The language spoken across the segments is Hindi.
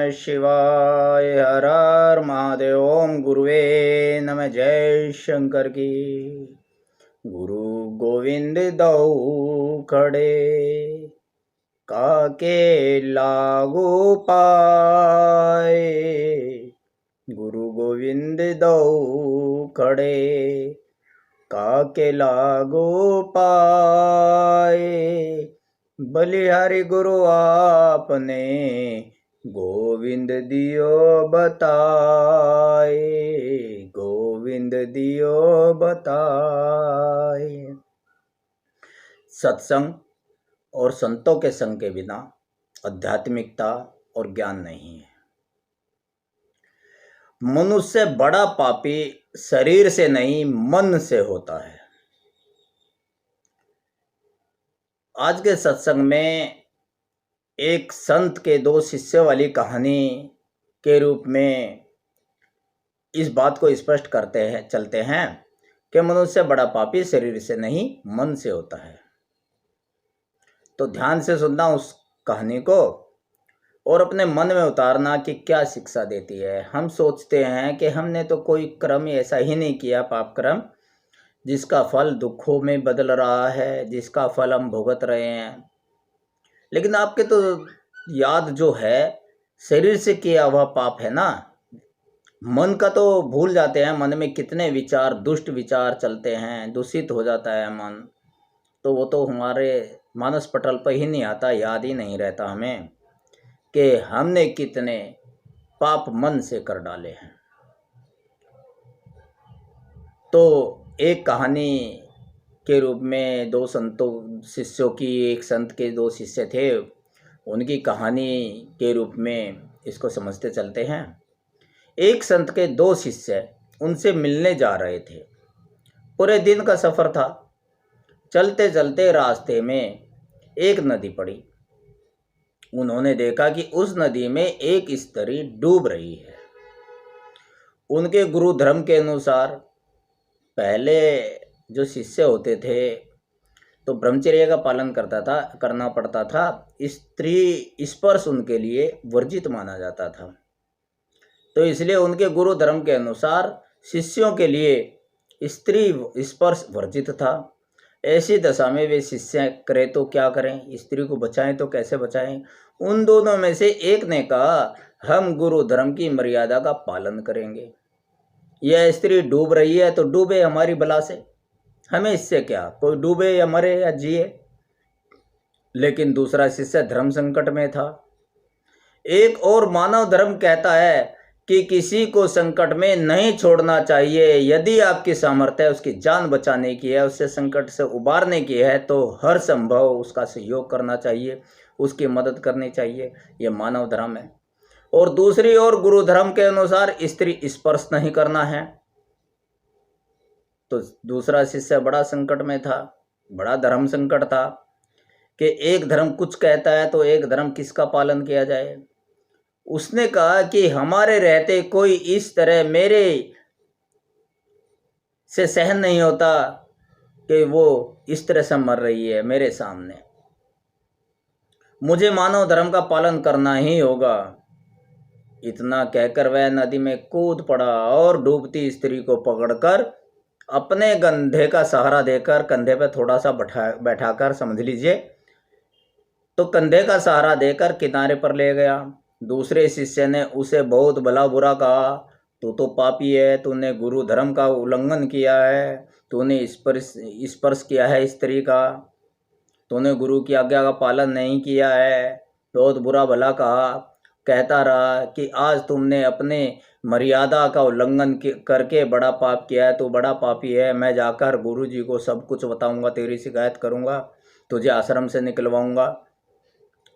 नमः शिवाय। हर हर महादेव। ओम गुरुवे नमः। जय शंकर की। गुरु गोविंद दऊ खड़े, काके लागू पाए। गुरु गोविंद दऊ खड़े, काके लागू पाए। बलिहारी गुरु आपने, गोविंद दियो बताए। गोविंद दियो बताए। सत्संग और संतों के संग के बिना आध्यात्मिकता और ज्ञान नहीं है। मनुष्य बड़ा पापी शरीर से नहीं मन से होता है। आज के सत्संग में एक संत के दो शिष्य वाली कहानी के रूप में इस बात को स्पष्ट चलते हैं कि मनुष्य बड़ा पापी शरीर से नहीं मन से होता है। तो ध्यान से सुनना उस कहानी को और अपने मन में उतारना कि क्या शिक्षा देती है। हम सोचते हैं कि हमने तो कोई कर्म ऐसा ही नहीं किया, पाप कर्म, जिसका फल दुखों में बदल रहा है, जिसका फल हम भुगत रहे हैं। लेकिन आपके तो याद जो है शरीर से किया हुआ पाप है ना। मन का तो भूल जाते हैं। मन में कितने विचार, दुष्ट विचार चलते हैं, दूषित हो जाता है मन। तो वो तो हमारे मानस पटल पर ही नहीं आता, याद ही नहीं रहता हमें कि हमने कितने पाप मन से कर डाले हैं। तो एक कहानी के रूप में दो संतों शिष्यों की, एक संत के दो शिष्य थे, उनकी कहानी के रूप में इसको समझते चलते हैं। एक संत के दो शिष्य उनसे मिलने जा रहे थे। पूरे दिन का सफ़र था। चलते चलते रास्ते में एक नदी पड़ी। उन्होंने देखा कि उस नदी में एक स्त्री डूब रही है। उनके गुरु धर्म के अनुसार पहले जो शिष्य होते थे तो ब्रह्मचर्य का पालन करना पड़ता था। स्त्री स्पर्श उनके लिए वर्जित माना जाता था। तो इसलिए उनके गुरु धर्म के अनुसार शिष्यों के लिए स्त्री स्पर्श वर्जित था। ऐसी दशा में वे शिष्य करें तो क्या करें, स्त्री को बचाएं तो कैसे बचाएं। उन दोनों में से एक ने कहा, हम गुरु धर्म की मर्यादा का पालन करेंगे। यह स्त्री डूब रही है तो डूबे हमारी बला से, हमें इससे क्या, कोई डूबे या मरे या जिए। लेकिन दूसरा शिष्य धर्म संकट में था। एक और मानव धर्म कहता है कि किसी को संकट में नहीं छोड़ना चाहिए। यदि आपकी सामर्थ्य है उसकी जान बचाने की है, उससे संकट से उबारने की है, तो हर संभव उसका सहयोग करना चाहिए, उसकी मदद करनी चाहिए। यह मानव धर्म है। और दूसरी ओर गुरु धर्म के अनुसार स्त्री स्पर्श नहीं करना है। तो दूसरा शिष्य बड़ा संकट में था, बड़ा धर्म संकट था कि एक धर्म कुछ कहता है तो एक धर्म किसका पालन किया जाए। उसने कहा कि हमारे रहते कोई इस तरह मेरे से सहन नहीं होता कि वो इस तरह से मर रही है मेरे सामने, मुझे मानव धर्म का पालन करना ही होगा। इतना कहकर वह नदी में कूद पड़ा और डूबती स्त्री को पकड़कर अपने कंधे का सहारा देकर, कंधे पे थोड़ा सा बैठाकर समझ लीजिए, तो कंधे का सहारा देकर किनारे पर ले गया। दूसरे शिष्य ने उसे बहुत भला बुरा कहा, तू तो पापी है, तूने गुरु धर्म का उल्लंघन किया है, तूने स्पर्श किया है स्त्री का, तूने गुरु की आज्ञा का पालन नहीं किया है। बहुत बुरा भला कहा। कहता रहा कि आज तुमने अपने मर्यादा का उल्लंघन करके बड़ा पाप किया है, तू बड़ा पापी है। मैं जाकर गुरु जी को सब कुछ बताऊंगा, तेरी शिकायत करूंगा, तुझे आश्रम से निकलवाऊंगा,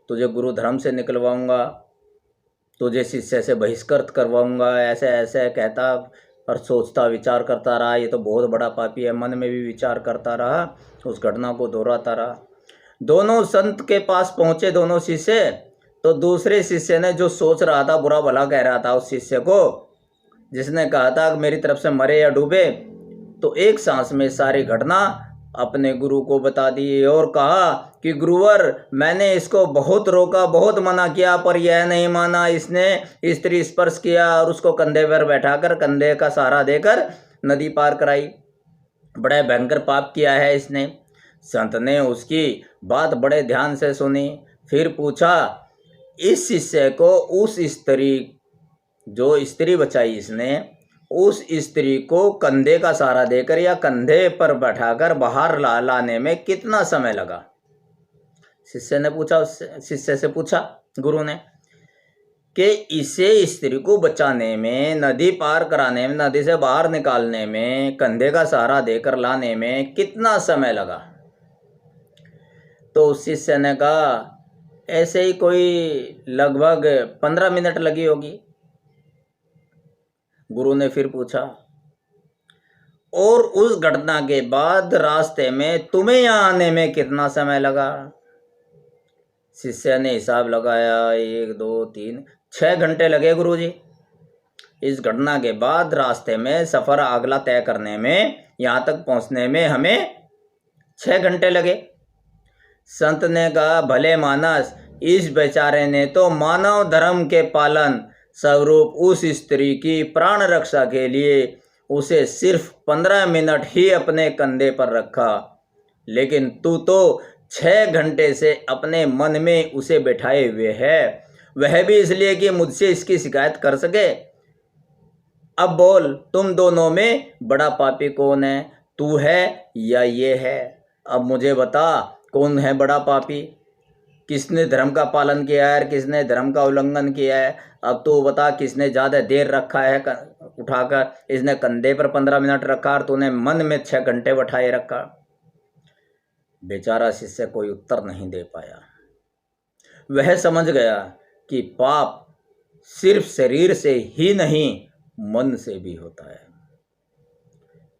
तुझे गुरु धर्म से निकलवाऊंगा, तुझे शिष्य से बहिष्कृत करवाऊंगा। ऐसे ऐसे कहता और सोचता विचार करता रहा, ये तो बहुत बड़ा पापी है। मन में भी विचार करता रहा, उस घटना को दोहराता रहा। दोनों संत के पास पहुंचे दोनों शिष्य। तो दूसरे शिष्य ने जो सोच रहा था, बुरा भला कह रहा था उस शिष्य को जिसने कहा था कि मेरी तरफ से मरे या डूबे, तो एक सांस में सारी घटना अपने गुरु को बता दिए और कहा कि गुरुवर, मैंने इसको बहुत रोका, बहुत मना किया, पर यह नहीं माना। इसने स्त्री स्पर्श किया और उसको कंधे पर बैठाकर कंधे का सहारा देकर नदी पार कराई। बड़ा भयंकर पाप किया है इसने। संत ने उसकी बात बड़े ध्यान से सुनी, फिर पूछा, इस शिष्य को उस स्त्री, जो स्त्री बचाई इसने, उस स्त्री को कंधे का सहारा देकर या कंधे पर बैठाकर बाहर लाने में कितना समय लगा? शिष्य से पूछा गुरु ने कि इसे स्त्री को बचाने में, नदी पार कराने में, नदी से बाहर निकालने में, कंधे का सहारा देकर लाने में कितना समय लगा? तो उस शिष्य ने कहा, ऐसे ही कोई लगभग 15 मिनट लगी होगी। गुरु ने फिर पूछा, और उस घटना के बाद रास्ते में तुम्हें यहाँ आने में कितना समय लगा? शिष्य ने हिसाब लगाया, 1 2 3 6 घंटे लगे गुरुजी। इस घटना के बाद रास्ते में सफ़र अगला तय करने में, यहाँ तक पहुँचने में हमें 6 घंटे लगे। संत ने कहा, भले मानस, इस बेचारे ने तो मानव धर्म के पालन स्वरूप उस स्त्री की प्राण रक्षा के लिए उसे सिर्फ 15 मिनट ही अपने कंधे पर रखा, लेकिन तू तो 6 घंटे से अपने मन में उसे बैठाए हुए है, वह भी इसलिए कि मुझसे इसकी शिकायत कर सके। अब बोल, तुम दोनों में बड़ा पापी कौन है, तू है या ये है? अब मुझे बता, कौन है बड़ा पापी? किसने धर्म का पालन किया है और किसने धर्म का उल्लंघन किया है? अब तो बता, किसने ज़्यादा देर रखा है उठाकर? इसने कंधे पर 15 मिनट रखा और तूने मन में 6 घंटे बैठाए रखा। बेचारा शिष्य कोई उत्तर नहीं दे पाया। वह समझ गया कि पाप सिर्फ शरीर से ही नहीं, मन से भी होता है।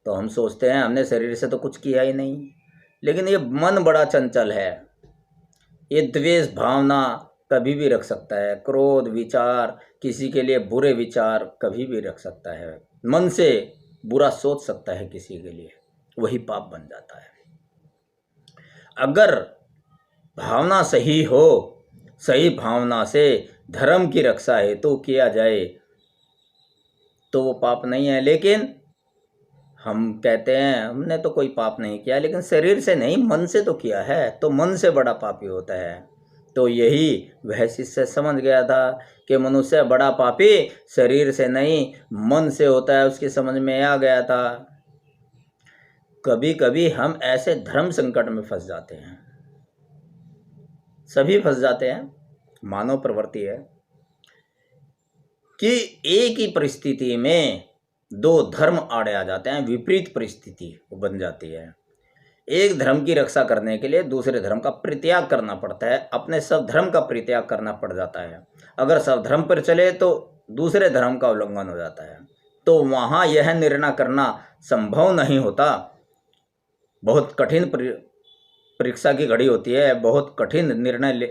तो हम सोचते हैं हमने शरीर से तो कुछ किया ही नहीं, लेकिन ये मन बड़ा चंचल है। ये द्वेष भावना कभी भी रख सकता है, क्रोध विचार, किसी के लिए बुरे विचार कभी भी रख सकता है, मन से बुरा सोच सकता है किसी के लिए, वही पाप बन जाता है। अगर भावना सही हो, सही भावना से धर्म की रक्षा हेतु किया जाए तो वो पाप नहीं है। लेकिन हम कहते हैं हमने तो कोई पाप नहीं किया, लेकिन शरीर से नहीं, मन से तो किया है, तो मन से बड़ा पापी होता है। तो यही वह शिष्य समझ गया था कि मनुष्य बड़ा पापी शरीर से नहीं, मन से होता है, उसकी समझ में आ गया था। कभी कभी हम ऐसे धर्म संकट में फंस जाते हैं, सभी फंस जाते हैं, मानव प्रवृत्ति है कि एक ही परिस्थिति में 2 धर्म आड़े आ जाते हैं, विपरीत परिस्थिति बन जाती है। एक धर्म की रक्षा करने के लिए दूसरे धर्म का परित्याग करना पड़ता है, अपने सब धर्म का परित्याग करना पड़ जाता है। अगर सब धर्म पर चले तो दूसरे धर्म का उल्लंघन हो जाता है, तो वहाँ यह निर्णय करना संभव नहीं होता। बहुत कठिन परीक्षा की घड़ी होती है, बहुत कठिन निर्णय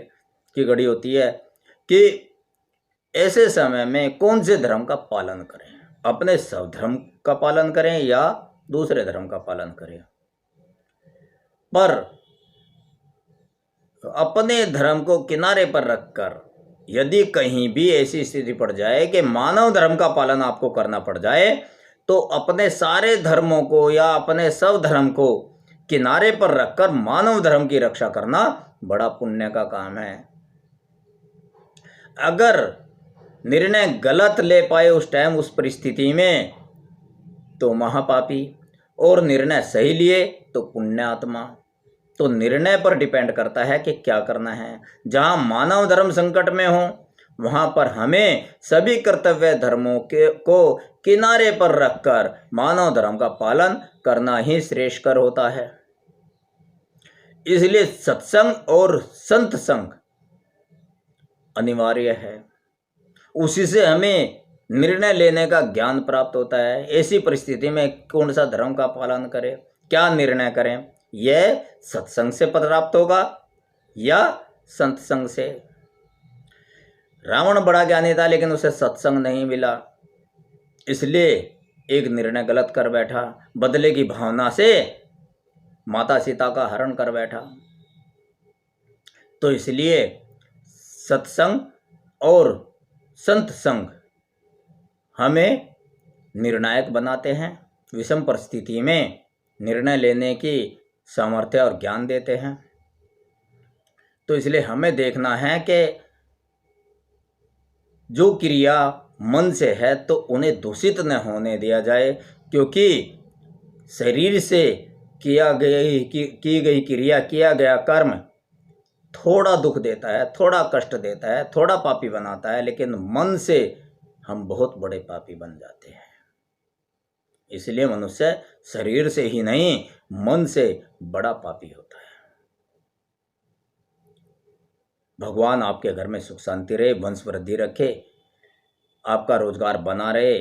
की घड़ी होती है कि ऐसे समय में कौन से धर्म का पालन करें, अपने सब धर्म का पालन करें या दूसरे धर्म का पालन करें। पर अपने धर्म को किनारे पर रखकर यदि कहीं भी ऐसी स्थिति पड़ जाए कि मानव धर्म का पालन आपको करना पड़ जाए, तो अपने सारे धर्मों को या अपने सब धर्म को किनारे पर रखकर मानव धर्म की रक्षा करना बड़ा पुण्य का काम है। अगर निर्णय गलत ले पाए उस टाइम, उस परिस्थिति में, तो महापापी, और निर्णय सही लिए तो पुण्यात्मा। तो निर्णय पर डिपेंड करता है कि क्या करना है। जहाँ मानव धर्म संकट में हो, वहाँ पर हमें सभी कर्तव्य धर्मों को किनारे पर रखकर मानव धर्म का पालन करना ही श्रेष्ठकर होता है। इसलिए सत्संग और संत संग अनिवार्य है, उसी से हमें निर्णय लेने का ज्ञान प्राप्त होता है। ऐसी परिस्थिति में कौन सा धर्म का पालन करें, क्या निर्णय करें, यह सत्संग से प्राप्त होगा या संत संग से। रावण बड़ा ज्ञानी था, लेकिन उसे सत्संग नहीं मिला, इसलिए एक निर्णय गलत कर बैठा। बदले की भावना से माता सीता का हरण कर बैठा। तो इसलिए सत्संग और संत संग हमें निर्णायक बनाते हैं, विषम परिस्थिति में निर्णय लेने की सामर्थ्य और ज्ञान देते हैं। तो इसलिए हमें देखना है कि जो क्रिया मन से है तो उन्हें दूषित न होने दिया जाए, क्योंकि शरीर से की गई क्रिया, किया गया कर्म थोड़ा दुख देता है, थोड़ा कष्ट देता है, थोड़ा पापी बनाता है, लेकिन मन से हम बहुत बड़े पापी बन जाते हैं। इसलिए मनुष्य शरीर से ही नहीं, मन से बड़ा पापी होता है। भगवान आपके घर में सुख शांति रहे, वंश वृद्धि रखे, आपका रोजगार बना रहे,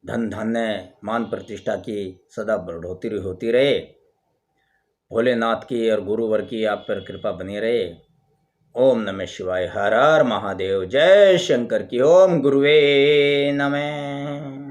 धन धान्य मान प्रतिष्ठा की सदा बढ़ोतरी होती रहे, भोलेनाथ की और गुरुवर की आप पर कृपा बनी रहे। ओम नमः शिवाय। हर हर महादेव। जय शंकर की। ओम गुरुवे नमः।